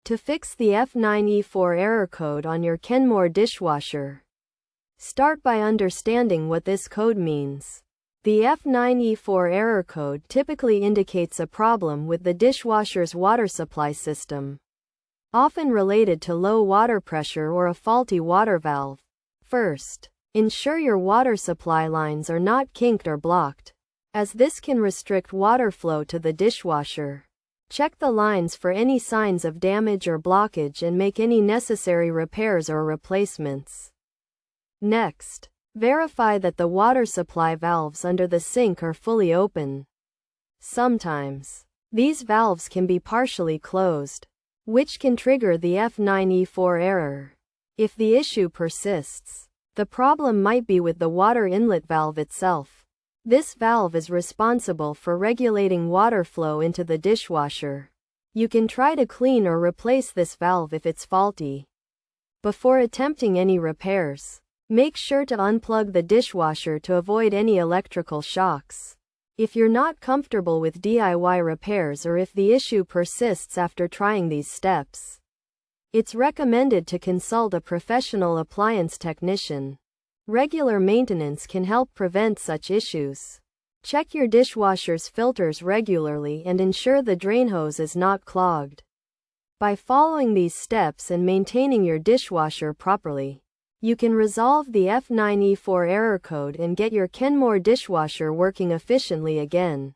To fix the F9E4 error code on your Kenmore dishwasher, start by understanding what this code means. The F9E4 error code typically indicates a problem with the dishwasher's water supply system, often related to low water pressure or a faulty water valve. First, ensure your water supply lines are not kinked or blocked, as this can restrict water flow to the dishwasher. Check the lines for any signs of damage or blockage and make any necessary repairs or replacements. Next, verify that the water supply valves under the sink are fully open. Sometimes, these valves can be partially closed, which can trigger the F9E4 error. If the issue persists, the problem might be with the water inlet valve itself. This valve is responsible for regulating water flow into the dishwasher. You can try to clean or replace this valve if it's faulty. Before attempting any repairs, make sure to unplug the dishwasher to avoid any electrical shocks. If you're not comfortable with DIY repairs or if the issue persists after trying these steps, it's recommended to consult a professional appliance technician. Regular maintenance can help prevent such issues. Check your dishwasher's filters regularly and ensure the drain hose is not clogged. By following these steps and maintaining your dishwasher properly, you can resolve the F9E4 error code and get your Kenmore dishwasher working efficiently again.